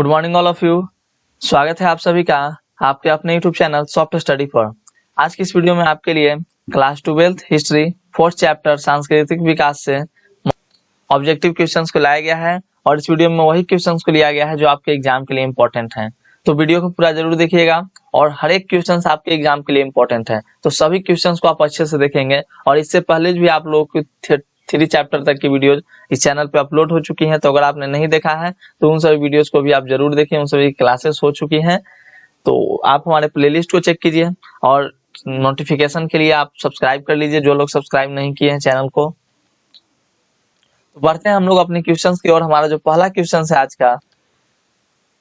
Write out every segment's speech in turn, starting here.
Good morning all of you. स्वागत है आप सभी का आपके अपने यूट्यूब चैनल सॉफ्ट स्टडी पर। आज की इस वीडियो में आपके लिए class 12th history 4th chapter सांस्कृतिक विकास से ऑब्जेक्टिव क्वेश्चंस को लाया गया है और इस वीडियो में वही क्वेश्चंस को लिया गया है जो आपके एग्जाम के लिए इंपॉर्टेंट हैं। तो वीडियो को पूरा जरूर देखिएगा और हर एक क्वेश्चंस आपके एग्जाम के लिए इंपॉर्टेंट है, तो सभी क्वेश्चंस को आप अच्छे से देखेंगे। और इससे पहले भी आप लोगों को 3 चैप्टर तक की वीडियोज इस चैनल पे अपलोड हो चुकी हैं, तो अगर आपने नहीं देखा है तो उन सभी वीडियोज को भी आप जरूर देखें। उन सभी क्लासेस हो चुकी हैं, तो आप हमारे प्लेलिस्ट को चेक कीजिए और नोटिफिकेशन के लिए आप सब्सक्राइब कर लीजिए जो लोग सब्सक्राइब नहीं किए हैं चैनल को। तो बढ़ते हैं हम लोग अपने क्वेश्चंस की ओर। हमारा जो पहला क्वेश्चन है आज का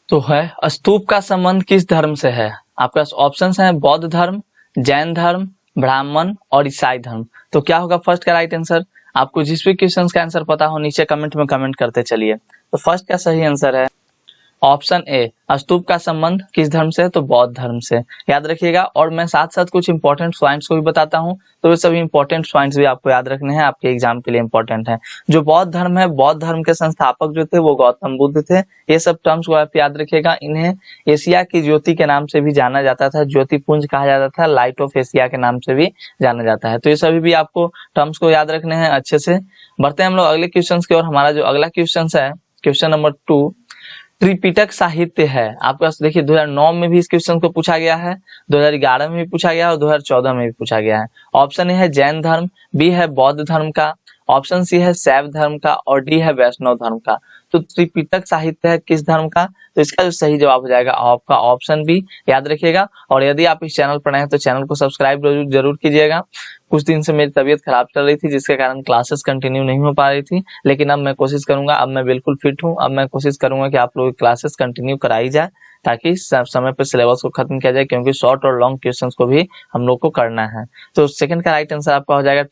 तो है, स्तूप का संबंध किस धर्म से है? आपके पास ऑप्शन है बौद्ध धर्म, जैन धर्म, ब्राह्मण और ईसाई धर्म। तो क्या होगा फर्स्ट का राइट आंसर? आपको जिस भी क्वेश्चन का आंसर पता हो नीचे कमेंट में कमेंट करते चलिए। तो फर्स्ट का सही आंसर है ऑप्शन ए, स्तूप का संबंध किस धर्म से है? तो बौद्ध धर्म से। याद रखिएगा। और मैं साथ साथ कुछ इंपॉर्टेंट पॉइंट्स को भी बताता हूं, तो वे सभी इंपॉर्टेंट पॉइंट्स भी आपको याद रखने हैं, आपके एग्जाम के लिए इंपॉर्टेंट है। जो बौद्ध धर्म है, बौद्ध धर्म के संस्थापक जो थे वो गौतम बुद्ध थे। ये सब टर्म्स को आप याद रखिएगा। इन्हें एशिया की ज्योति के नाम से भी जाना जाता था, ज्योतिपुंज कहा जाता था, लाइट ऑफ एशिया के नाम से भी जाना जाता है। तो ये सभी भी आपको टर्म्स को याद रखने हैं अच्छे से। बढ़ते हैं हम लोग अगले क्वेश्चन की ओर। हमारा जो अगला क्वेश्चन है क्वेश्चन नंबर 2, त्रिपिटक साहित्य है। आपके पास देखिए 2009 में भी इस क्वेश्चन को पूछा गया है, 2011 में भी पूछा गया है और 2014 में भी पूछा गया है। ऑप्शन ए है जैन धर्म, बी है बौद्ध धर्म का, ऑप्शन सी है शैव धर्म का और डी है वैष्णव धर्म का। तो त्रिपिटक साहित्य है किस धर्म का? तो इसका जो सही जवाब हो जाएगा आपका ऑप्शन बी। याद रखिएगा। और यदि आप इस चैनल पर नए हैं तो चैनल को सब्सक्राइब जरूर कीजिएगा। कुछ दिन से मेरी तबीयत खराब चल रही थी जिसके कारण क्लासेस कंटिन्यू नहीं हो पा रही थी, लेकिन अब मैं कोशिश करूंगा, अब मैं बिल्कुल फिट हूं। अब मैं कोशिश करूंगा कि आप लोगों की क्लासेस कंटिन्यू कराई जाए ताकि समय पर सिलेबस को खत्म किया जाए, क्योंकि शॉर्ट और लॉन्ग क्वेश्चंस को भी हम लोग को करना है। तो सेकंड का राइट आंसर आपका हो जाएगा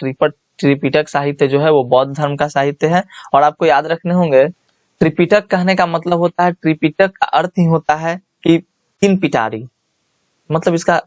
त्रिपिटक साहित्य जो है वो बौद्ध धर्म का साहित्य है। और आपको याद रखने होंगे, त्रिपिटक कहने का मतलब होता है, त्रिपिटक का अर्थ ही होता है कि 3 पिटारी, मतलब इसका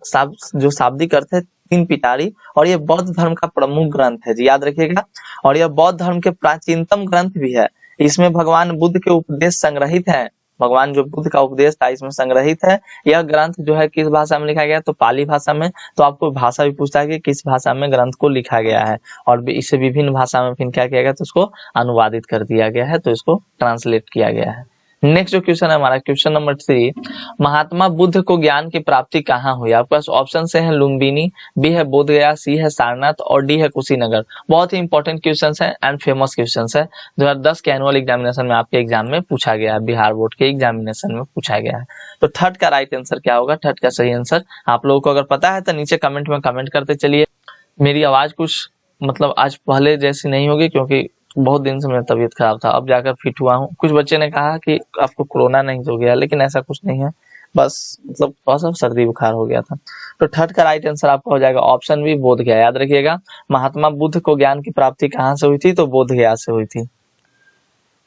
जो शाब्दिक अर्थ है 3 पिटारी। और ये बौद्ध धर्म का प्रमुख ग्रंथ है जी, याद रखिएगा। और यह बौद्ध धर्म के प्राचीनतम ग्रंथ भी है। इसमें भगवान बुद्ध के उपदेश संग्रहित हैं। भगवान जो बुद्ध का उपदेश था इसमें संग्रहित है। यह ग्रंथ जो है किस भाषा में लिखा गया? तो पाली भाषा में। तो आपको भाषा भी पूछता है कि किस भाषा में ग्रंथ को लिखा गया है, और इसे विभिन्न भाषा में फिर क्या किया गया? तो इसको अनुवादित कर दिया गया है, तो इसको ट्रांसलेट किया गया है। नेक्स्ट जो क्वेश्चन है हमारा क्वेश्चन नंबर 3, महात्मा बुद्ध को ज्ञान की प्राप्ति कहाँ हुई? आपके पास ऑप्शन से है लुम्बिनी, बी है बोध गया, सी है सारनाथ और डी है कुशीनगर। बहुत ही इंपॉर्टेंट क्वेश्चन है एंड फेमस क्वेश्चन है। 2010 के एनुअल एग्जामिनेशन में आपके एग्जाम में पूछा गया है, बिहार बोर्ड के एग्जामिनेशन में पूछा गया है। तो थर्ड का राइट आंसर क्या होगा? थर्ड का सही आंसर आप लोगों को अगर पता है तो नीचे कमेंट में कमेंट करते चलिए। मेरी आवाज कुछ मतलब आज पहले जैसी नहीं होगी, क्योंकि बहुत दिन से मेरा तबीयत खराब था, अब जाकर फिट हुआ हूँ। कुछ बच्चे ने कहा कि आपको कोरोना नहीं हो गया, लेकिन ऐसा कुछ नहीं है, बस मतलब थोड़ा सा सर्दी बुखार हो गया था। तो थर्ड का राइट आंसर आपका हो जाएगा ऑप्शन बी, बोध गया। याद रखिएगा, महात्मा बुद्ध को ज्ञान की प्राप्ति कहाँ से हुई थी? तो बोध गया से हुई थी।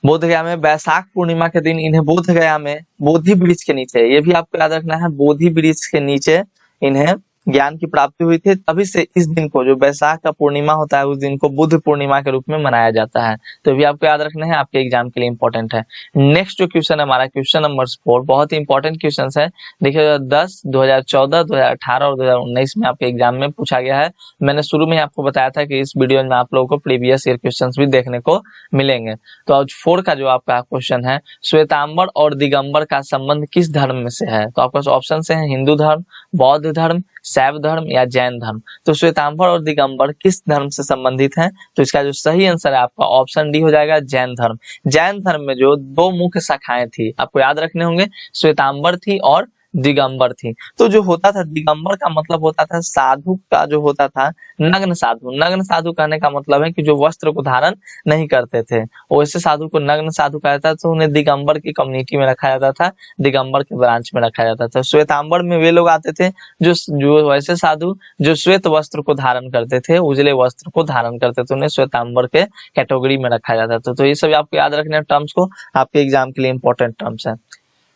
बोध गया में वैशाख पूर्णिमा के दिन इन्हें बोध गया में बोधि वृक्ष के नीचे, ये भी आपको याद रखना है, बोधि वृक्ष के नीचे इन्हें ज्ञान की प्राप्ति हुई थी। तभी से इस दिन को, जो वैशाख का पूर्णिमा होता है, उस दिन को बुद्ध पूर्णिमा के रूप में मनाया जाता है। तो भी आपको याद रखना है, आपके एग्जाम के लिए इंपॉर्टेंट है। नेक्स्ट जो क्वेश्चन है हमारा क्वेश्चन नंबर 4, बहुत ही इंपॉर्टेंट क्वेश्चन है। देखिए 2010, 2014, 2018 और 2019 में आपके एग्जाम में पूछा गया है। मैंने शुरू में आपको बताया था कि इस वीडियो में आप लोगों को प्रीवियस ईयर क्वेश्चन भी देखने को मिलेंगे। तो आज 4 का जो आपका क्वेश्चन है, श्वेतांबर और दिगंबर का संबंध किस धर्म में से है? तो आपके पास ऑप्शन से है हिंदू धर्म, बौद्ध धर्म, शैव धर्म या जैन धर्म। तो श्वेतांबर और दिगंबर किस धर्म से संबंधित हैं? तो इसका जो सही आंसर है आपका ऑप्शन डी हो जाएगा, जैन धर्म। जैन धर्म में जो 2 मुख्य शाखाएं थी, आपको याद रखने होंगे, श्वेतांबर थी और दिगंबर थी। तो जो होता था दिगंबर का मतलब होता था साधु का, जो होता था नग्न साधु। नग्न साधु कहने का मतलब है कि जो वस्त्र को धारण नहीं करते थे, वैसे साधु को नग्न साधु कहा जाता था। तो उन्हें दिगंबर की कम्युनिटी में रखा जाता था, दिगंबर के ब्रांच में रखा जाता था। श्वेतांबर में वे लोग आते थे जो वैसे साधु जो श्वेत वस्त्र को धारण करते थे, उजले वस्त्र को धारण करते थे, उन्हें श्वेतांबर के कैटेगरी में रखा जाता था। तो ये सब आपको याद रखने टर्म्स को, आपके एग्जाम के लिए इंपॉर्टेंट टर्म्स है।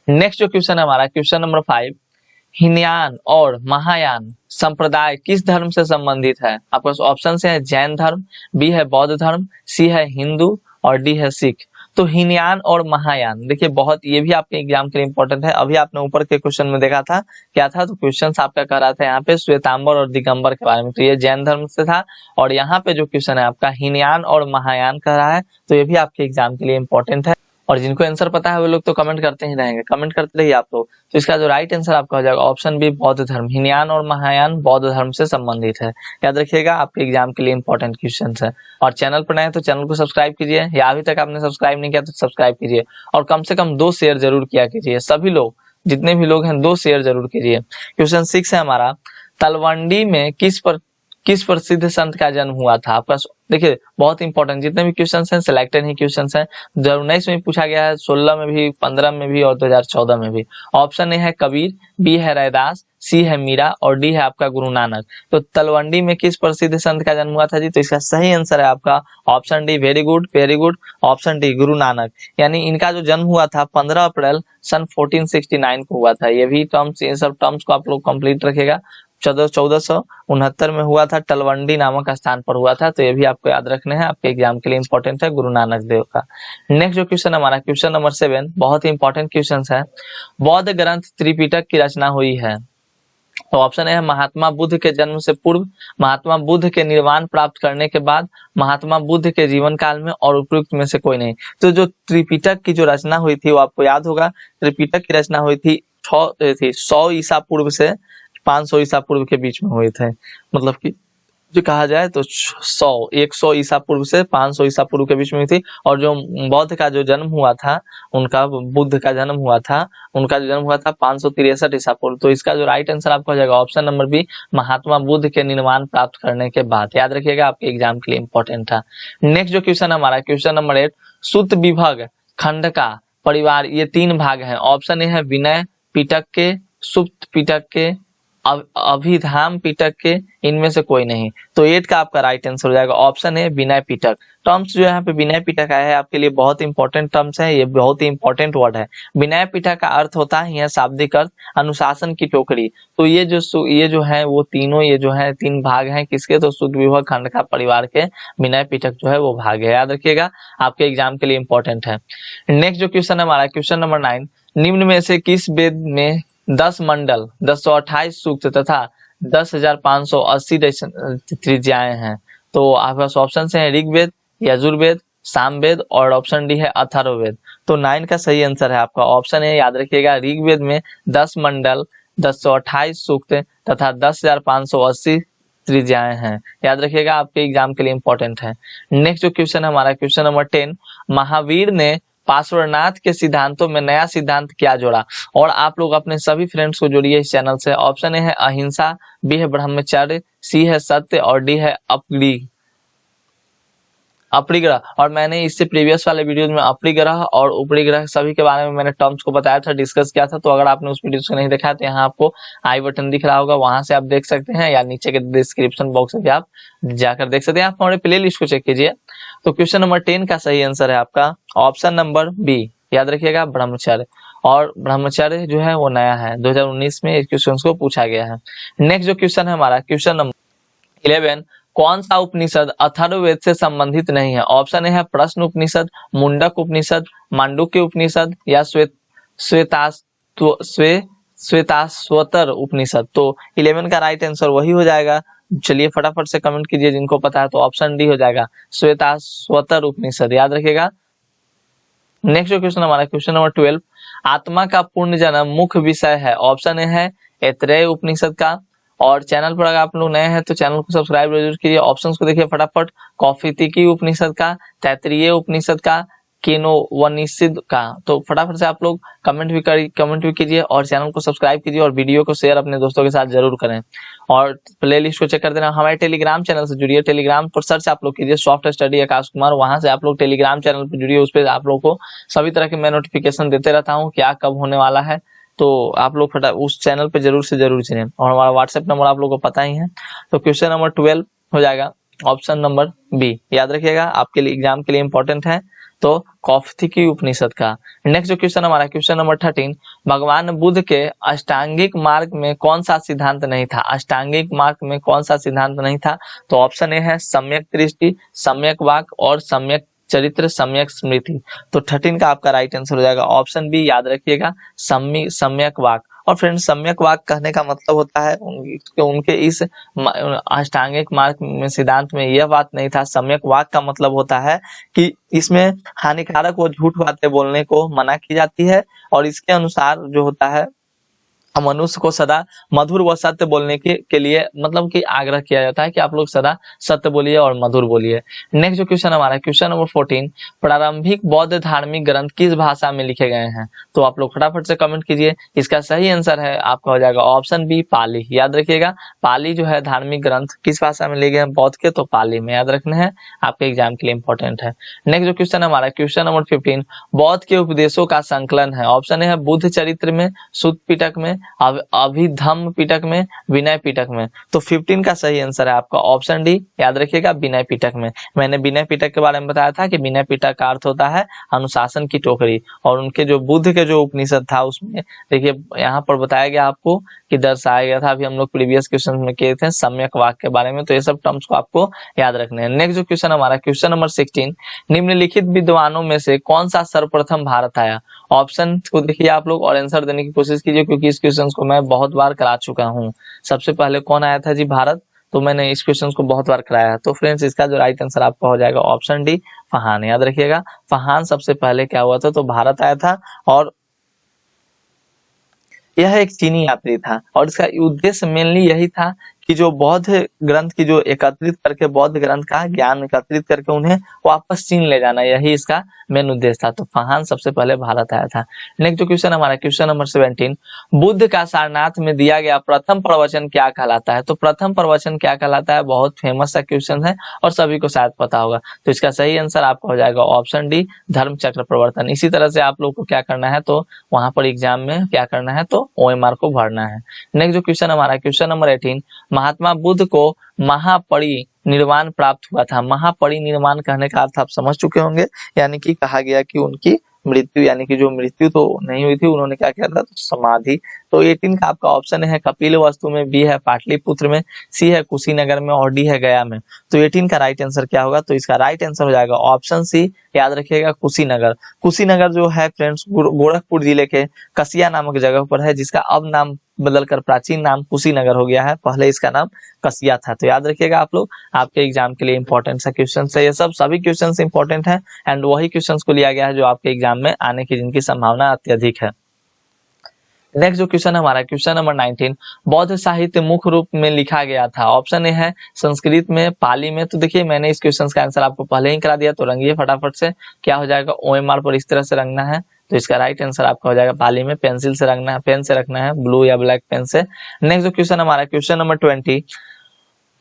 नेक्स्ट जो क्वेश्चन है हमारा क्वेश्चन नंबर 5, हीनयान और महायान संप्रदाय किस धर्म से संबंधित है? आपके पास ऑप्शन है जैन धर्म, बी है बौद्ध धर्म, सी है हिंदू और डी है सिख। तो हीनयान और महायान, देखिए बहुत ये भी आपके एग्जाम के लिए इंपॉर्टेंट है। अभी आपने ऊपर के क्वेश्चन में देखा था क्या था, तो क्वेश्चन आपका कह रहा था यहाँ पे श्वेतांबर और दिगंबर के बारे में, तो ये जैन धर्म से था। और यहाँ पे जो क्वेश्चन है आपका हीनयान और महायान कह रहा है, तो ये भी आपके एग्जाम के लिए इंपॉर्टेंट है। और जिनको आंसर पता है वो लोग तो कमेंट करते ही रहेंगे, कमेंट करते रहिए आप लोग। तो इसका जो राइट आंसर आपका हो जाएगा ऑप्शन बी, बौद्ध धर्म। हीनयान और महायान बौद्ध धर्म से संबंधित है, याद रखिएगा, आपके एग्जाम के लिए इंपॉर्टेंट क्वेश्चन है। और चैनल पर नए हैं तो चैनल को सब्सक्राइब कीजिए, या अभी तक आपने सब्सक्राइब नहीं किया तो सब्सक्राइब कीजिए, और कम से कम 2 शेयर जरूर किया कीजिए। सभी लोग, जितने भी लोग हैं, 2 शेयर जरूर कीजिए। क्वेश्चन 6 है हमारा, तलवंडी में किस प्रसिद्ध संत का जन्म हुआ था? आपका देखिए बहुत इंपॉर्टेंट, जितने भी क्वेश्चंस हैं सिलेक्टेड ही क्वेश्चंस हैं। 2019 में पूछा गया है, 16 में भी, 15 में भी और 2014 में भी। ऑप्शन ए है कबीर, बी है रैदास, सी है मीरा और डी है आपका गुरु नानक। तो तलवंडी में किस प्रसिद्ध संत का जन्म हुआ था जी? तो इसका सही आंसर है आपका option D, very good very good, option D Guru Nanak. यानी इनका जो जन्म हुआ था 15 अप्रैल सन 1469 को हुआ था। ये भी टर्म्स, इन सब टर्म्स को आप लोग कंप्लीट रखेगा। 1469 में हुआ था, तलवंडी नामक स्थान पर हुआ था। तो ये भी आपको याद रखने हैं, आपके एग्जाम के लिए इंपॉर्टेंट है, गुरु नानक देव का। नेक्स्ट जो क्वेश्चन हमारा क्वेश्चन नंबर 7, बहुत ही इंपॉर्टेंट क्वेश्चन है। बौद्ध ग्रंथ त्रिपिटक की रचना हुई है? तो ऑप्शन है महात्मा बुद्ध के जन्म से पूर्व, महात्मा बुद्ध के निर्वाण प्राप्त करने के बाद, महात्मा बुद्ध के जीवन काल में, और उपयुक्त में से कोई नहीं। तो जो त्रिपिटक की जो रचना हुई थी वो आपको याद होगा, त्रिपिटक की रचना हुई थी 100 ईसा पूर्व से 500 ईसा पूर्व के बीच में हुए थे। मतलब कि जो कहा जाए तो 100 ईसा पूर्व से 500 ईसा पूर्व के बीच में हुई थी। और जो बौद्ध का जो जन्म हुआ था, उनका बुद्ध का जन्म हुआ था, उनका जो जन्म हुआ था 563 ईसा पूर्व। तो इसका जो राइट आंसर आपका हो जाएगा option number B, Mahatma Buddha के निर्वाण प्राप्त करने के बाद। याद रखिएगा, आपके एग्जाम के लिए इंपॉर्टेंट था। नेक्स्ट जो क्वेश्चन हमारा क्वेश्चन नंबर 8, सुत विभग खंड का परिवार, ये 3 भाग है। ऑप्शन ए है विनय पिटक के, सुप्त पिटक के, अभिधाम पिटक के, इनमें से कोई नहीं। तो 8 का आपका राइट आंसर हो जाएगा ऑप्शन है विनय पिटक। टर्म्स जो यहाँ पे विनय पिटक आया है आपके लिए बहुत इंपॉर्टेंट टर्म्स है, ये बहुत ही इंपॉर्टेंट वर्ड है। विनय पिटक का अर्थ होता है, यह शाब्दिक अर्थ अनुशासन की टोकरी। तो ये जो है वो तीनों, ये जो है 3 भाग हैं किसके? तो सुत विभग खंड का परिवार के विनय पिटक जो है वो भाग है। याद रखिएगा, आपके एग्जाम के लिए इंपॉर्टेंट है। नेक्स्ट जो क्वेश्चन है हमारा क्वेश्चन नंबर 9, निम्न में से किस वेद में 10 मंडल, 1028 सूक्त तथा 10,580 त्रिज्याएं हैं? तो आपके पास ऑप्शन है ऋग्वेद, यजुर्वेद, सामवेद और ऑप्शन डी है अथर्ववेद। तो 9 का सही आंसर है आपका ऑप्शन है, याद रखिएगा, ऋग्वेद में 10 मंडल, 1028 सूक्त तथा 10,580 त्रिज्याएं हैं। याद रखिएगा, आपके एग्जाम के लिए इंपॉर्टेंट है। नेक्स्ट जो क्वेश्चन है हमारा क्वेश्चन नंबर 10, महावीर ने पार्श्वनाथ के सिद्धांतों में नया सिद्धांत क्या जोड़ा? और आप लोग अपने सभी फ्रेंड्स को जोड़िए इस चैनल से। ऑप्शन ए है अहिंसा, बी है ब्रह्मचर्य, सी है सत्य और डी है अपरिग्रह। और मैंने इससे प्रीवियस वाले वीडियो में अपरिग्रह और उपरिग्रह सभी के बारे में मैंने टर्म्स को बताया था, डिस्कस किया था। तो अगर आपने उस वीडियो को नहीं देखा तो यहाँ आपको आई बटन दिख रहा होगा, वहां से आप देख सकते हैं, या नीचे के डिस्क्रिप्शन बॉक्स में आप जाकर देख सकते हैं। आप हमारे प्ले लिस्ट को चेक कीजिए। तो क्वेश्चन नंबर 10 का सही आंसर है आपका ऑप्शन नंबर बी, याद रखिएगा, ब्रह्मचर्य। और ब्रह्मचर्य जो है वो नया है, 2019 में इस क्वेश्चन को पूछा गया है। नेक्स्ट जो क्वेश्चन है हमारा क्वेश्चन नंबर 11, कौन सा उपनिषद अथर्ववेद से संबंधित नहीं है? ऑप्शन ए है प्रश्न उपनिषद, मुंडक उपनिषद, मांडुक्य उपनिषद या श्वेताश्वतर उपनिषद। तो 11 का राइट आंसर वही हो जाएगा। चलिए फटाफट से कमेंट कीजिए जिनको पता है, तो ऑप्शन डी हो जाएगा श्वेताश्वतर उपनिषद, याद रखिएगा। नेक्स्ट जो क्वेश्चन हमारा क्वेश्चन नंबर 12, आत्मा का पूर्ण जन्म मुख्य विषय है। ऑप्शन ए है ऐतरेय उपनिषद का। और चैनल पर अगर आप लोग नए हैं तो चैनल को सब्सक्राइब जरूर कीजिए। ऑप्शंस को देखिए फटाफट, कौफितिकी उपनिषद का, तैत्तिरीय उपनिषद का, केनोवनिषद का। तो फटाफट से आप लोग कमेंट भी कीजिए और चैनल को सब्सक्राइब कीजिए और वीडियो को शेयर अपने दोस्तों के साथ जरूर करें। और प्ले लिस्ट को चेक कर देना। हमारे टेलीग्राम चैनल से जुड़िए, टेलीग्राम पर सर्च आप लोग कीजिए सॉफ्ट स्टडी आकाश कुमार, वहां से आप लोग टेलीग्राम चैनल पर जुड़िए। उस पर आप लोग को सभी तरह के मैं नोटिफिकेशन देते रहता हूँ, क्या कब होने वाला है। तो आप लोग उस चैनल पे जरूर से जरूर चुनें। और हमारा व्हाट्सएप नंबर आप लोगों को पता ही है। तो क्वेश्चन नंबर 12 हो जाएगा ऑप्शन नंबर बी, याद रखिएगा, आपके लिए एग्जाम के लिए इंपॉर्टेंट है। तो कौफितिकी उपनिषद का। नेक्स्ट जो क्वेश्चन हमारा क्वेश्चन नंबर 13, भगवान बुद्ध के अष्टांगिक मार्ग में कौन सा सिद्धांत नहीं था? अष्टांगिक मार्ग में कौन सा सिद्धांत नहीं था? तो ऑप्शन ए है सम्यक दृष्टि, सम्यक वाक और सम्यक चरित्र सम्यक स्मृति। तो 13 का आपका राइट आंसर हो जाएगा ऑप्शन बी, याद रखिएगा सम्यक वाक। और फ्रेंड्स सम्यक वाक कहने का मतलब होता है उनके इस अष्टांगिक मार्ग में सिद्धांत में यह बात नहीं था। सम्यक वाक का मतलब होता है कि इसमें हानिकारक व झूठ बातें बोलने को मना की जाती है, और इसके अनुसार जो होता है मनुष्य को सदा मधुर व सत्य बोलने के लिए मतलब कि आग्रह किया जाता है कि आप लोग सदा सत्य बोलिए और मधुर बोलिए। नेक्स्ट जो क्वेश्चन हमारा क्वेश्चन नंबर 14, प्रारंभिक बौद्ध धार्मिक ग्रंथ किस भाषा में लिखे गए हैं? तो आप लोग फटाफट से कमेंट कीजिए। इसका सही आंसर है आपका हो जाएगा ऑप्शन बी, पाली। याद रखिएगा पाली जो है धार्मिक ग्रंथ किस भाषा में लिखे गए हैं बौद्ध के, तो पाली में। याद रखना है, आपके एग्जाम के लिए इंपॉर्टेंट है। नेक्स्ट जो क्वेश्चन हमारा क्वेश्चन नंबर 15, बौद्ध के उपदेशों का संकलन है। ऑप्शन है बुद्ध चरित्र में, सुत्त पिटक में, अभिधम्म पिटक में, विनय पिटक में। तो 15 का सही आंसर है आपका ऑप्शन डी, याद रखिएगा विनय पिटक में। मैंने विनय पिटक के बारे में बताया था कि विनय पिटक का अर्थ होता है अनुशासन की टोकरी, और उनके जो बुद्ध के जो उपनिषद था उसमें देखिए यहाँ पर बताया गया आपको कि दर्शाया गया था। अभी हम लोग प्रीवियस क्वेश्चन में किए थे सम्यक वाक्य के बारे में, तो ये सब टर्म्स को आपको याद रखने हैं। नेक्स्ट जो क्वेश्चन हमारा क्वेश्चन नंबर 16, निम्नलिखित विद्वानों में से कौन सा सर्वप्रथम भारत आया? ऑप्शन को देखिए आप लोग और आंसर देने की कोशिश कीजिए, क्योंकि इस क्वेश्चन को मैं बहुत बार करा चुका हूँ। सबसे पहले कौन आया था जी? भारत। तो मैंने इस क्वेश्चन को बहुत बार कराया है। तो फ्रेंड्स इसका जो राइट आंसर आपका हो जाएगा ऑप्शन डी, फहान। याद रखिएगा फहान सबसे पहले क्या हुआ था, तो भारत आया था, और यह एक चीनी यात्री था, और इसका उद्देश्य मेनली यही था कि जो बौद्ध ग्रंथ की जो एकत्रित करके बौद्ध ग्रंथ का ज्ञान एकत्रित करके उन्हें वापस चीन ले जाना, यही इसका मेन उद्देश्य था। तो फहान सबसे पहले भारत आया था। नेक्स्ट जो क्वेश्चन हमारा क्वेश्चन नंबर 17, बुद्ध का सारनाथ में दिया गया प्रथम प्रवचन क्या कहलाता है? तो प्रथम प्रवचन क्या कहलाता है, बहुत फेमस सा क्वेश्चन है और सभी को शायद पता होगा। तो इसका सही आंसर आपका हो जाएगा ऑप्शन डी, धर्म चक्र प्रवर्तन। इसी तरह से आप लोग को क्या करना है, तो वहां पर एग्जाम में क्या करना है, तो OMR को भरना है। नेक्स्ट जो क्वेश्चन हमारा क्वेश्चन नंबर 18, महात्मा बुद्ध को महापरिनिर्वाण प्राप्त हुआ था। महापरिनिर्वाण कहने का अर्थ आप समझ चुके होंगे, यानी कि कहा गया कि उनकी मृत्यु, यानी कि जो मृत्यु तो नहीं हुई थी, उन्होंने क्या किया था, तो समाधि। तो 18 का आपका ऑप्शन है कपिल वस्तु में, बी है पाटलिपुत्र में, सी है कुशीनगर में, और डी है गया में। तो 18 का राइट आंसर क्या होगा, तो इसका राइट आंसर हो जाएगा ऑप्शन सी, याद रखिएगा कुशीनगर। कुशीनगर जो है फ्रेंड्स गोरखपुर जिले के कसिया नामक जगह पर है, जिसका अब नाम बदलकर प्राचीन नाम कुशीनगर हो गया है, पहले इसका नाम कसिया था। तो याद रखिएगा आप लोग, आपके एग्जाम के लिए इंपॉर्टेंट सा क्वेश्चन है। ये सब सभी क्वेश्चन इंपॉर्टेंट है, एंड वही क्वेश्चन को लिया गया है जो आपके एग्जाम में आने की जिनकी संभावना अत्यधिक है। नेक्स्ट जो क्वेश्चन हमारा क्वेश्चन नंबर 19, बौद्ध साहित्य मुख्य रूप में लिखा गया था। ऑप्शन ए है संस्कृत में, पाली में। तो देखिए मैंने इस क्वेश्चन का आंसर आपको पहले ही करा दिया, तो रंगिए फटाफट से। क्या हो जाएगा, OMR पर इस तरह से रंगना है। तो इसका राइट आंसर आपका हो जाएगा पाली में, पेंसिल से रंगना है, पेन से रखना है, ब्लू या ब्लैक पेन से। नेक्स्ट जो क्वेश्चन हमारा क्वेश्चन नंबर 20,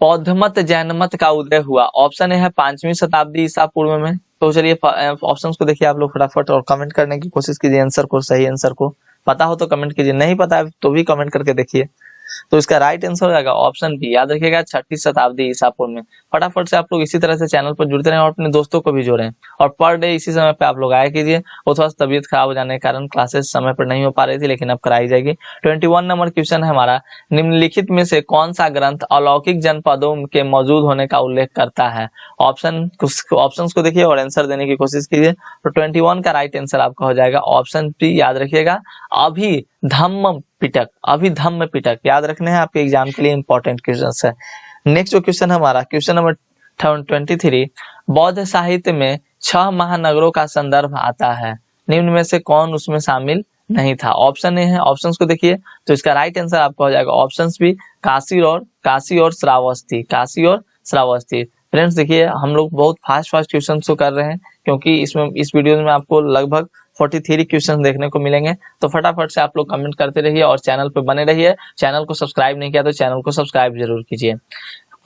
बौद्ध मत जैन मत का उदय हुआ। ऑप्शन ए है 5वीं शताब्दी ईसा पूर्व में। तो चलिए ऑप्शंस को देखिए आप लोग फटाफट और कमेंट करने की कोशिश कीजिए आंसर को, सही आंसर को। पता हो तो कमेंट कीजिए, नहीं पता है तो भी कमेंट करके देखिए। तो इसका राइट आंसर हो जाएगा ऑप्शन बी, याद रखिएगा 6ठी शताब्दी ईसा पूर्व में। फटाफट से आप लोग इसी तरह से चैनल पर जुड़ते रहें और अपने दोस्तों को भी जोड़ें, और पर डे इसी समय पे आप लोग आया कीजिए। वो थोड़ा सा तबीयत खराब हो जाने के कारण क्लासेस समय पर नहीं हो पा रही थी, लेकिन अब कराई जाएगी। 21 नंबर क्वेश्चन है हमारा, निम्नलिखित में से कौन सा ग्रंथ अलौकिक जनपदों के मौजूद होने का उल्लेख करता है? ऑप्शंस को देखिए और आंसर देने की कोशिश कीजिए। तो 21 का राइट आंसर आपका हो जाएगा ऑप्शन बी, याद रखिएगा अभिधम्म पिटक। अभिधम्म पिटक याद रखने हैं, आपके एग्जाम के लिए इंपॉर्टेंट क्वेश्चन है। नेक्स्ट जो क्वेश्चन हमारा क्वेश्चन नंबर 23, बौद्ध साहित्य में 6 महानगरों का संदर्भ आता है, निम्न में से कौन उसमें शामिल नहीं था? ऑप्शन ए है, ऑप्शंस को देखिए। तो इसका राइट आंसर आपका हो जाएगा ऑप्शन बी, काशी और श्रावस्ती। काशी और श्रावस्ती। फ्रेंड्स देखिए हम लोग बहुत फास्ट क्वेश्चन को कर रहे हैं, क्योंकि इसमें इस वीडियो में आपको लगभग 43 क्वेश्चन देखने को मिलेंगे। तो फटाफट से आप लोग कमेंट करते रहिए और चैनल पे बने रहिए। चैनल को सब्सक्राइब नहीं किया तो चैनल को सब्सक्राइब जरूर कीजिए।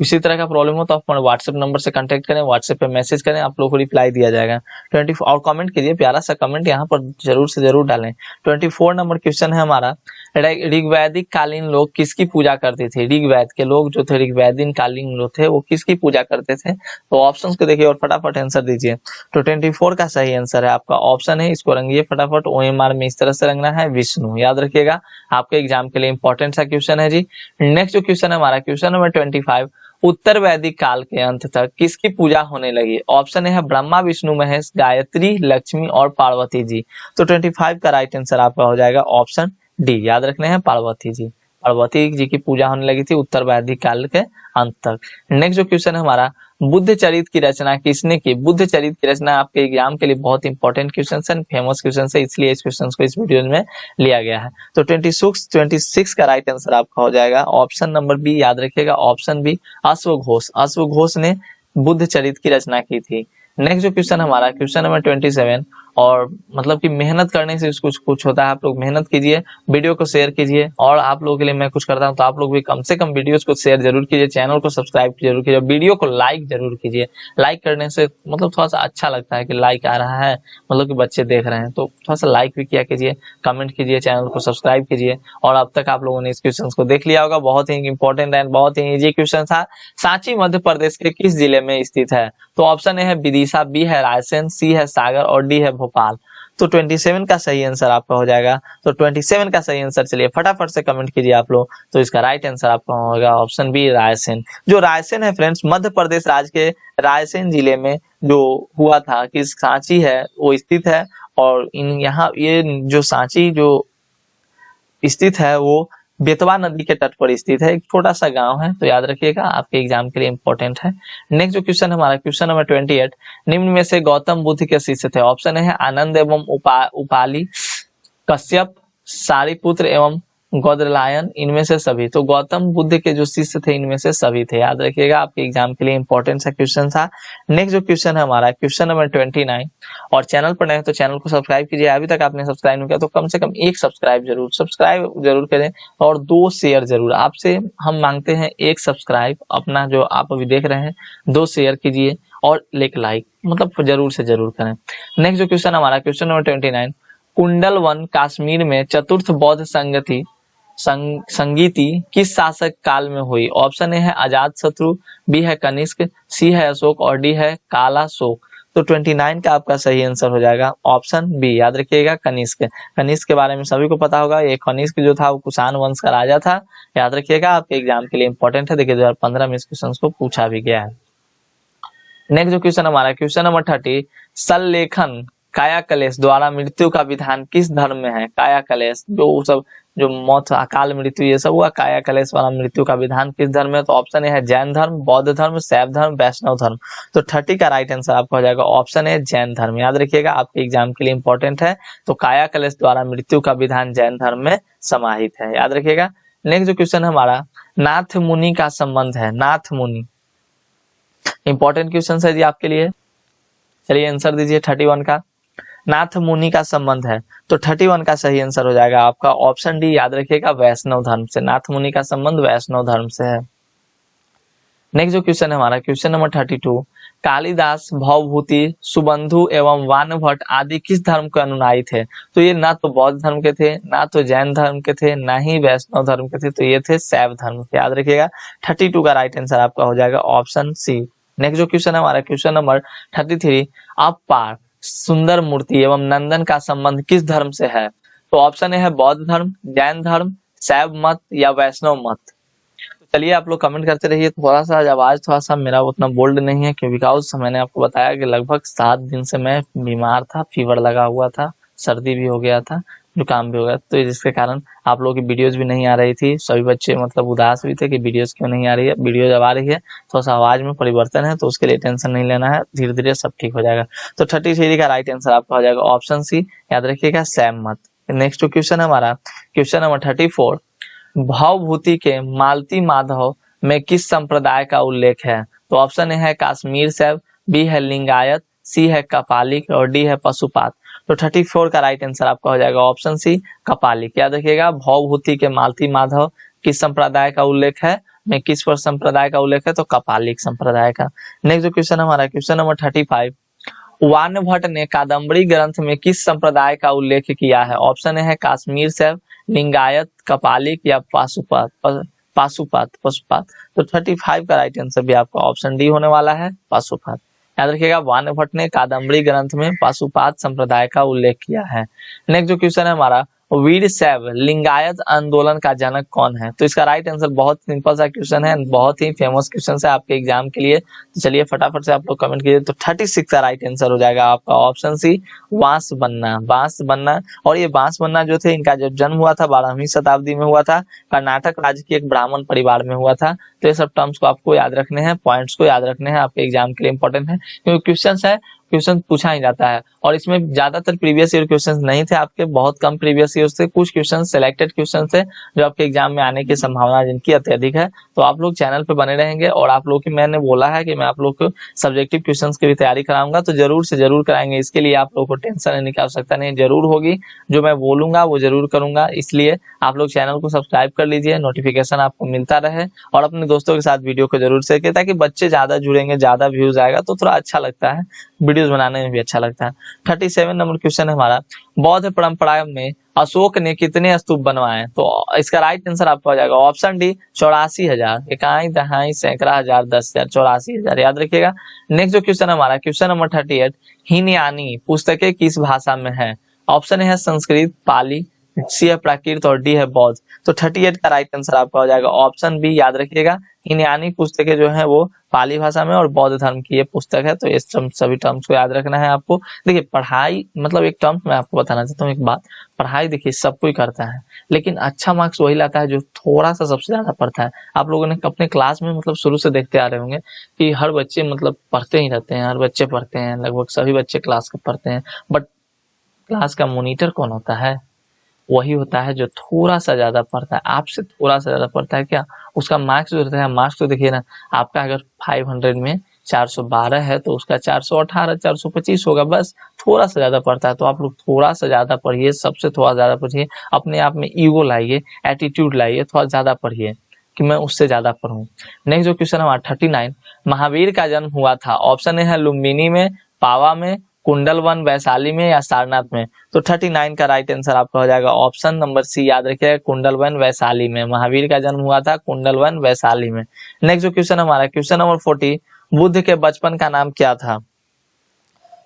किसी तरह का प्रॉब्लम हो तो आप व्हाट्सएप नंबर से कांटेक्ट करें, व्हाट्सएप पे मैसेज करें, आप लोगों को रिप्लाई दिया जाएगा। 24 और कमेंट कीजिए, प्यारा सा कमेंट यहाँ पर जरूर से जरूर डालें। 24 नंबर क्वेश्चन है हमारा, ऋग्वैदिक कालीन लोग किसकी पूजा करते थे? ऋग्वैद के लोग जो थे, ऋग्वैदिक कालीन लोग थे, वो किसकी पूजा करते थे? तो ऑप्शंस को देखिए और फटाफट आंसर दीजिए। तो 24 का सही आंसर है आपका ऑप्शन है, इसको रंगिए फटाफट, OMR में इस तरह से रंगना है, विष्णु। याद रखिएगा आपके एग्जाम के लिए इंपॉर्टेंट सा क्वेश्चन है जी। नेक्स्ट जो क्वेश्चन है हमारा क्वेश्चन नंबर 25, उत्तर वैदिक काल के अंत तक किसकी पूजा होने लगी? ऑप्शन ए है ब्रह्मा विष्णु महेश गायत्री लक्ष्मी और पार्वती जी। तो 25 का राइट आंसर आपका हो जाएगा ऑप्शन डी, याद रखने हैं पार्वती जी। पार्वती जी की पूजा होने लगी थी उत्तर वैदिक काल के अंत तक। नेक्स्ट जो क्वेश्चन है हमारा, बुद्ध चरित की रचना किसने की? बुद्ध चरित की रचना आपके एग्जाम के लिए बहुत इंपॉर्टेंट क्वेश्चन है, फेमस क्वेश्चन है, इसलिए इस क्वेश्चन को इस वीडियो में लिया गया है। तो 26 का राइट आंसर आपका हो जाएगा ऑप्शन नंबर बी, याद रखिएगा ऑप्शन बी, अश्वघोष। अश्वघोष ने बुद्ध चरित की रचना की थी। नेक्स्ट जो क्वेश्चन हमारा क्वेश्चन नंबर 27, और मतलब कि मेहनत करने से कुछ कुछ होता है। आप लोग मेहनत कीजिए, वीडियो को शेयर कीजिए, और आप लोगों के लिए मैं कुछ करता हूं तो आप लोग भी कम से कम वीडियोस को शेयर जरूर कीजिए, चैनल को सब्सक्राइब जरूर कीजिए, वीडियो को लाइक जरूर कीजिए। लाइक करने से मतलब थोड़ा सा अच्छा लगता है कि लाइक आ रहा है, मतलब कि बच्चे देख रहे हैं, तो थोड़ा सा लाइक भी किया कीजिए, कमेंट कीजिए, चैनल को सब्सक्राइब कीजिए। और अब तक आप लोगों ने इस क्वेश्चन को देख लिया होगा, बहुत ही इंपॉर्टेंट एंड बहुत ही इजी क्वेश्चन था। सांची मध्य प्रदेश के किस जिले में स्थित है? तो ऑप्शन ए है विदिशा, बी है रायसेन, सी है सागर और डी है भोपाल। तो 27 का सही आंसर आपका हो जाएगा। तो 27 का सही आंसर, चलिए फटाफट से कमेंट कीजिए आप लोग। तो इसका राइट आंसर आपका होगा ऑप्शन बी, रायसेन। जो रायसेन है फ्रेंड्स, मध्य प्रदेश राज्य के रायसेन जिले में जो हुआ था कि सांची है वो स्थित है, और यहाँ ये जो सांची जो स्थित है वो बेतवा नदी के तट पर स्थित है, एक छोटा सा गांव है, तो याद रखिएगा, आपके एग्जाम के लिए इंपॉर्टेंट है। नेक्स्ट जो क्वेश्चन हमारा क्वेश्चन नंबर 28, निम्न में से गौतम बुद्ध के शिष्य थे? ऑप्शन है आनंद एवं उपाली, कश्यप, सारिपुत्र एवं गौदरलायन, इनमें से सभी। तो गौतम बुद्ध के जो शिष्य थे इनमें से सभी थे, याद रखिएगा, आपके एग्जाम के लिए इंपॉर्टेंट सा क्वेश्चन था। नेक्स्ट जो क्वेश्चन है हमारा क्वेश्चन नंबर 29, और चैनल पर नए तो चैनल को सब्सक्राइब कीजिए, अभी तक आपने सब्सक्राइब नहीं किया तो कम से कम एक सब्सक्राइब जरूर करें, और 2 शेयर जरूर। आपसे हम मांगते हैं 1 सब्सक्राइब अपना जो आप अभी देख रहे हैं, 2 शेयर कीजिए और एक लाइक, मतलब जरूर से जरूर करें। नेक्स्ट जो क्वेश्चन हमारा क्वेश्चन नंबर 29, कुंडल वन कश्मीर में चतुर्थ बौद्ध संगीति किस शासक काल में हुई? ऑप्शन ए है अजात शत्रु, बी है कनिष्क, सी है अशोक और डी है काला शोक। तो 29 का आपका सही आंसर हो जाएगा ऑप्शन बी, याद रखिएगा कनिष्क। कनिष्क के बारे में सभी को पता होगा, ये कनिष्क जो था वो कुषाण वंश का राजा था, याद रखिएगा, आपके एग्जाम के लिए इंपॉर्टेंट है। देखिए 2015 में इस क्वेश्चन को पूछा भी गया है। नेक्स्ट जो क्वेश्चन हमारा क्वेश्चन नंबर 30, सल्लेखन काया कलेश द्वारा मृत्यु का विधान किस धर्म में है? काया कलेश जो सब जो मौत अकाल मृत्यु ये सब हुआ, काया कलेश वाला मृत्यु का विधान किस धर्म में है? तो ऑप्शन ए है जैन धर्म, बौद्ध धर्म, शैव धर्म, वैष्णव धर्म। तो 30 का राइट आंसर आपका हो जाएगा ऑप्शन ए जैन धर्म, याद रखिएगा, आपके एग्जाम के लिए इंपॉर्टेंट है। तो काया कलेश द्वारा मृत्यु का विधान जैन धर्म में समाहित है, याद रखिएगा। नेक्स्ट जो क्वेश्चन हमारा नाथ मुनि का संबंध है, नाथ मुनि इंपॉर्टेंट क्वेश्चन है जी आपके लिए, चलिए आंसर दीजिए 31 का। नाथ मुनि का संबंध है, तो 31 का सही आंसर हो जाएगा आपका ऑप्शन डी, याद रखिएगा, वैष्णव धर्म से। नाथ मुनि का संबंध वैष्णव धर्म से है। नेक्स्ट जो क्वेश्चन है हमारा क्वेश्चन नंबर 32, कालिदास, भवभूति, सुबंधु एवं वानभट्ट आदि किस धर्म के अनुयायी थे? तो ये ना तो बौद्ध धर्म के थे, ना तो जैन धर्म के थे, ना ही वैष्णव धर्म के थे, तो ये थे शैव धर्म के, याद रखिएगा। 32 का राइट आंसर आपका हो जाएगा ऑप्शन सी। नेक्स्ट जो क्वेश्चन है हमारा क्वेश्चन नंबर 33, अपार, सुंदर मूर्ति एवं नंदन का संबंध किस धर्म से है? तो ऑप्शन ए है बौद्ध धर्म, जैन धर्म, शैव मत या वैष्णव मत। तो चलिए आप लोग कमेंट करते रहिए। थोड़ा सा आवाज थोड़ा सा मेरा उतना बोल्ड नहीं है, क्योंकि बिकॉज मैंने आपको बताया कि लगभग 7 दिन से मैं बीमार था, फीवर लगा हुआ था, सर्दी भी हो गया था, जुकाम भी हो गया, तो जिसके कारण आप लोगों की वीडियोज भी नहीं आ रही थी। सभी बच्चे मतलब उदास भी थे कि वीडियोज क्यों नहीं आ रही है। वीडियो जब आ रही है थोड़ा सा आवाज में परिवर्तन है, तो उसके लिए टेंशन नहीं लेना है, धीरे धीरे सब ठीक हो जाएगा। तो 33 का राइट आंसर आपका हो जाएगा ऑप्शन सी, याद रखिएगा, शैव मत। नेक्स्ट क्वेश्चन हमारा क्वेश्चन नंबर 34, भवभूति के मालती माधव में किस संप्रदाय का उल्लेख है? तो ऑप्शन ए है काश्मीर शैव, बी है लिंगायत, सी है कपालिक और डी है पशुपात। तो 34 का राइट आंसर आपका हो जाएगा ऑप्शन सी, कपालिक। याद रखिएगा, भवभूति के मालती माधव किस संप्रदाय का उल्लेख है, में किस पर संप्रदाय का उल्लेख है? तो कपालिक संप्रदाय का। नेक्स्ट जो क्वेश्चन हमारा क्वेश्चन नंबर 35, वानभट्ट ने कादम्बरी ग्रंथ में किस संप्रदाय का उल्लेख किया है? ऑप्शन ए है काश्मीर शैव, लिंगायत, कपालिक या पशुपात। तो 35 का राइट आंसर भी आपका ऑप्शन डी होने वाला है, पशुपात। याद रखिएगा, वानभट्ट ने कादम्बरी ग्रंथ में पशुपात संप्रदाय का उल्लेख किया है। नेक्स्ट जो क्वेश्चन है हमारा, वीरशैव लिंगायत आंदोलन का जनक कौन है? तो इसका राइट आंसर बहुत सिंपल सा क्वेश्चन है, बहुत ही फेमस क्वेश्चन है आपके एग्जाम के लिए। तो चलिए फटाफट से आप लोग कमेंट कीजिए। तो 36 का राइट आंसर हो जाएगा आपका ऑप्शन सी, बांस बनना। बांस बनना, और ये बांस बनना जो थे, इनका जब जन्म हुआ था 12वीं शताब्दी में हुआ था, कर्नाटक राज्य के एक ब्राह्मण परिवार में हुआ था। तो ये सब टर्म्स को आपको याद रखने हैं, पॉइंट्स को याद रखने हैं, आपके एग्जाम के लिए इंपॉर्टेंट है, क्योंकि क्वेश्चन पूछा ही जाता है। और इसमें ज्यादातर प्रीवियस ईयर क्वेश्चंस नहीं थे आपके, बहुत कम प्रीवियस ईयर से कुछ क्वेश्चन सिलेक्टेड क्वेश्चन थे जो आपके एग्जाम में आने की संभावना जिनकी अत्यधिक है। तो आप लोग चैनल पे बने रहेंगे, और आप लोग की मैंने बोला है कि मैं आप लोग को सब्जेक्टिव क्वेश्चंस की भी तैयारी कराऊंगा, तो जरूर से जरूर कराएंगे। इसके लिए आप लोग को टेंशन लेने की आवश्यकता नहीं, जरूर होगी। जो मैं बोलूंगा वो जरूर करूंगा, इसलिए आप लोग चैनल को सब्सक्राइब कर लीजिए, नोटिफिकेशन आपको मिलता रहे, और अपने दोस्तों के साथ वीडियो को जरूर शेयर करें, ताकि बच्चे ज्यादा जुड़ेंगे, ज्यादा व्यूज आएगा तो थोड़ा अच्छा लगता है, वीडियोस बनाने में भी अच्छा लगता है। 37 नंबर क्वेश्चन है हमारा, बौद्ध परंपरा में अशोक ने कितने स्तूप बनवाए? तो इसका राइट आंसर आपका हो जाएगा ऑप्शन डी, 84,000। इकाई, दहाई, सैकड़ा, हजार, 10,000, 84,000 याद रखिएगा। नेक्स्ट जो क्वेश्चन हमारा, क्वेश्चन नंबर 38, हीनयानी पुस्तकें किस भाषा में है? ऑप्शन ए है संस्कृत, पाली, सी है प्राकृत, और डी है बौद्ध। तो 38 का राइट आंसर आपका हो जाएगा ऑप्शन बी, याद रखिएगा। हीनयानी पुस्तकें जो है वो पाली भाषा में और बौद्ध धर्म की ये पुस्तक है। तो इस सभी टर्म्स को याद रखना है आपको। देखिए पढ़ाई मतलब एक टर्म मैं आपको बताना चाहता हूँ एक बात, पढ़ाई देखिए सब कोई करता है, लेकिन अच्छा मार्क्स वही लाता है जो थोड़ा सा सबसे ज्यादा पढ़ता है। आप लोगों ने अपने क्लास में मतलब शुरू से देखते आ रहे होंगे कि हर बच्चे मतलब पढ़ते ही रहते हैं, हर बच्चे पढ़ते हैं, लगभग सभी बच्चे क्लास के पढ़ते हैं, बट क्लास का मॉनिटर कौन होता है? वही होता है जो थोड़ा सा ज्यादा पढ़ता है, आपसे थोड़ा सा ज्यादा पढ़ता है। क्या उसका मार्क्स जो रहता है, मार्क्स तो देखिए ना, आपका अगर 500 में 412 है तो उसका 418 425 होगा, बस थोड़ा सा ज्यादा पढ़ता है। तो आप लोग थोड़ा सा ज्यादा पढ़िए, सबसे थोड़ा ज्यादा पढ़िए, अपने आप में ईगो लाइए, एटीट्यूड लाइए, थोड़ा ज्यादा पढ़िए कि मैं उससे ज्यादा पढ़ूं। नेक्स्ट जो क्वेश्चन हमारा 39, महावीर का जन्म हुआ था, ऑप्शन ए है लुम्बिनी में, पावा में, कुंडलवन वैशाली में, या सारनाथ में? तो 39 का राइट आंसर आपका हो जाएगा ऑप्शन नंबर सी, याद रखिएगा, कुंडलवन वैशाली में। महावीर का जन्म हुआ था कुंडलवन वैशाली में। नेक्स्ट जो क्वेश्चन हमारा, क्वेश्चन नंबर 40, बुद्ध के बचपन का नाम क्या था?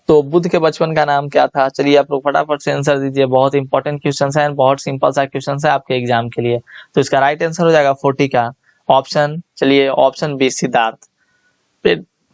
तो बुद्ध के बचपन का नाम क्या था? चलिए आप लोग फटाफट से आंसर दीजिए, बहुत इंपॉर्टेंट क्वेश्चन है, बहुत सिंपल सा क्वेश्चन है आपके एग्जाम के लिए। तो इसका राइट आंसर हो जाएगा 40 का ऑप्शन, चलिए ऑप्शन बी, सिद्धार्थ।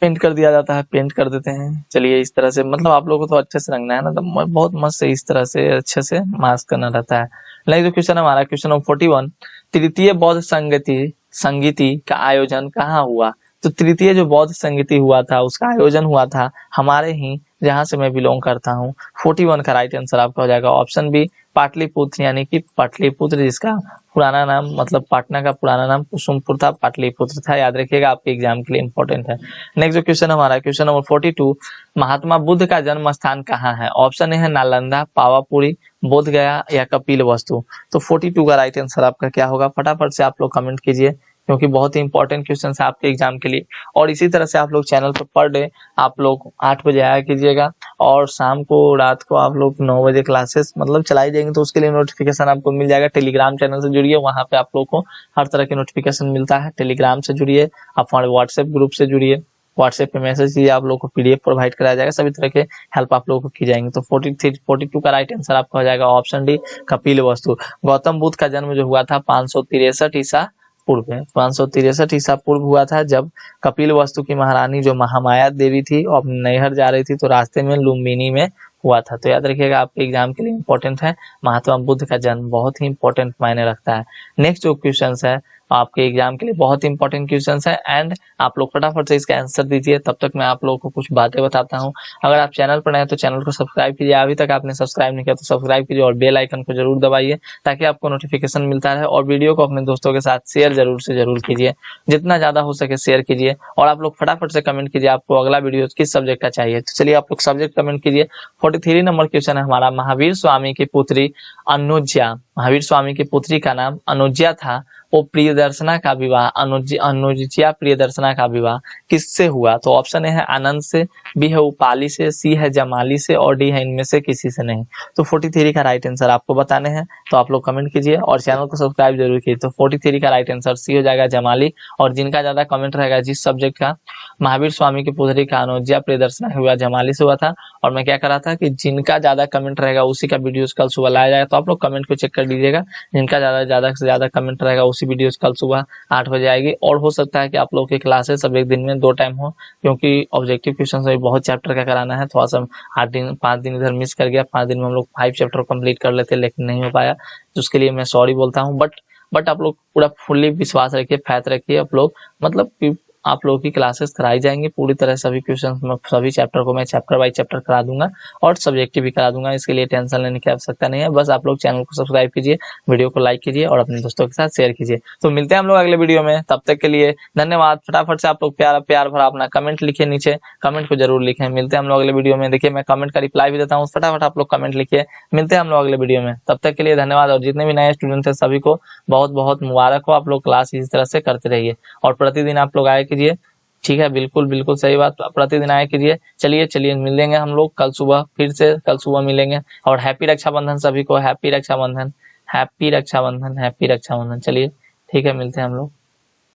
पेंट कर दिया जाता है, पेंट कर देते हैं। चलिए इस तरह से, मतलब आप लोगों को तो अच्छे से रंगना है ना, तो बहुत मस्त से इस तरह से अच्छे से मास्क करना रहता है। नेक्स्ट जो क्वेश्चन हमारा, क्वेश्चन नंबर 41, तृतीय बौद्ध संगीति का आयोजन कहाँ हुआ? तो तृतीय जो बौद्ध संगीति हुआ था उसका आयोजन हुआ था हमारे ही, जहां से मैं बिलोंग करता हूँ। 41 का राइट आंसर आपका हो जाएगा ऑप्शन बी, पाटलिपुत्र, यानी कि पाटलिपुत्र, जिसका पुराना नाम मतलब पाटना का पुराना नाम कुसुमपुर था, पाटलिपुत्र था, याद रखिएगा, आपके एग्जाम के लिए इंपॉर्टेंट है। नेक्स्ट जो क्वेश्चन हमारा, क्वेश्चन नंबर 42, महात्मा बुद्ध का जन्म स्थान कहाँ है? ऑप्शन ए है नालंदा, पावापुरी, बोध गया, या कपिल वस्तु। तो 42 का राइट आंसर आपका क्या होगा? फटाफट से आप लोग कमेंट कीजिए, क्योंकि बहुत ही इंपॉर्टेंट क्वेश्चन है आपके एग्जाम के लिए। और इसी तरह से आप लोग चैनल पर पर डे आप लोग 8 बजे आया कीजिएगा, और शाम को रात को आप लोग 9 बजे क्लासेस मतलब चलाई जाएंगे, तो उसके लिए नोटिफिकेशन आपको मिल जाएगा। टेलीग्राम चैनल से जुड़िए, वहां पे आप लोग को हर तरह के नोटिफिकेशन मिलता है। टेलीग्राम से जुड़िए, आप हमारे व्हाट्सएप ग्रुप से जुड़िए, व्हाट्सएप पे मैसेज कीजिए, आप लोग को पीडीएफ प्रोवाइड कराया जाएगा, सभी तरह के हेल्प आप लोगों को की जाएंगे। तो 42 का राइट आंसर आपका हो जाएगा ऑप्शन डी, कपिल वस्तु। गौतम बुद्ध का जन्म जो हुआ था 563 ईसा पूर्व में, 563 ईसा पूर्व हुआ था, जब कपिल वस्तु की महारानी जो महामाया देवी थी और नैहर जा रही थी, तो रास्ते में लुम्बिनी में हुआ था। तो याद रखिएगा, आपके एग्जाम के लिए इंपॉर्टेंट है, महात्मा बुद्ध का जन्म बहुत ही इंपॉर्टेंट मायने रखता है। नेक्स्ट जो क्वेश्चन है आपके एग्जाम के लिए बहुत इंपॉर्टेंट क्वेश्चन है, एंड आप लोग फटाफट से इसका आंसर दीजिए। तब तक मैं आप लोगों को कुछ बातें बताता हूँ। अगर आप चैनल पर नए हैं तो चैनल को सब्सक्राइब कीजिए, अभी तक आपने सब्सक्राइब नहीं किया तो सब्सक्राइब कीजिए, और बेल आइकन को जरूर दबाइए ताकि आपको नोटिफिकेशन मिलता रहे। और वीडियो को अपने दोस्तों के साथ शेयर जरूर से जरूर कीजिए, जितना ज्यादा हो सके शेयर कीजिए। और आप लोग फटाफट से कमेंट कीजिए आपको अगला वीडियो किस सब्जेक्ट का चाहिए। तो चलिए आप लोग सब्जेक्ट कमेंट कीजिए। 43 नंबर क्वेश्चन है हमारा, महावीर स्वामी की पुत्री अनुज्या, महावीर स्वामी की पुत्री का नाम अनुज्या था, ओ प्रियदर्शना का विवाह, अनुजिया प्रियदर्शना का विवाह किससे हुआ? तो ऑप्शन ए है आनंद से, बी है उपाली से, सी है जमाली से और डी है इनमें से किसी से नहीं। तो 43 का राइट आंसर आपको बताने हैं, तो आप लोग कमेंट कीजिए और चैनल को सब्सक्राइब जरूर कीजिए। तो 43 का राइट आंसर सी हो जाएगा जमाली। और जिनका ज्यादा कमेंट रहेगा जिस सब्जेक्ट का, महावीर स्वामी की पुत्री का अनुजिया प्रियदर्शना हुआ जमाली से हुआ था। और मैं क्या कर रहा था कि जिनका ज्यादा कमेंट रहेगा उसी का वीडियोस कल सुबह लाया जाएगा, तो आप लोग कमेंट को चेक कर लीजिएगा। जिनका ज्यादा से ज्यादा कमेंट रहेगा उसी वीडियोस कल सुबह 8 बजे आएगी। और हो सकता है कि आप लोग की क्लासेस सब एक दिन में 2 टाइम हो, क्योंकि ऑब्जेक्टिव क्वेश्चन अभी बहुत चैप्टर का कराना है। थोड़ा सा 5 दिन इधर मिस कर गया, 5 दिन में हम लोग 5 चैप्टर कंप्लीट कर लेते लेकिन नहीं हो पाया, तो उसके लिए मैं सॉरी बोलता हूँ। बट आप लोग पूरा फुल्ली विश्वास रखिए, फैथ रखिए, आप लोग मतलब आप लोगों की क्लासेस कराई जाएंगी पूरी तरह। सभी क्वेश्चन सभी चैप्टर को मैं चैप्टर बाय चैप्टर करा दूंगा और सब्जेक्टिव भी करा दूंगा, इसके लिए टेंशन लेने की आवश्यकता नहीं है। बस आप लोग चैनल को सब्सक्राइब कीजिए, वीडियो को लाइक कीजिए और अपने दोस्तों के साथ शेयर कीजिए। तो मिलते हैं हम लोग अगले वीडियो में, तब तक के लिए धन्यवाद। फटाफट से आप लोग प्यार भरा अपना कमेंट लिखिए, नीचे कमेंट को जरूर लिखें। मिलते हैं हम लोग अगले वीडियो में। देखिए मैं कमेंट का रिप्लाई भी देता हूँ, फटाफट आप लोग कमेंट लिखिए। मिलते हैं हम लोग अगले वीडियो में, तब तक के लिए धन्यवाद। और जितने भी नए स्टूडेंट हैं सभी को बहुत बहुत मुबारक हो, आप लोग क्लास इसी तरह से करते रहिए और प्रतिदिन आप लोग आया कीजिए। ठीक है, बिल्कुल सही बात, प्रतिदिन आया कीजिए। चलिए मिलेंगे हम लोग कल सुबह, फिर से कल सुबह मिलेंगे। और हैप्पी रक्षाबंधन सभी को, happy Raksha Bandhan, happy Raksha Bandhan, happy Raksha Bandhan. चलिए ठीक है, मिलते हैं हम लोग।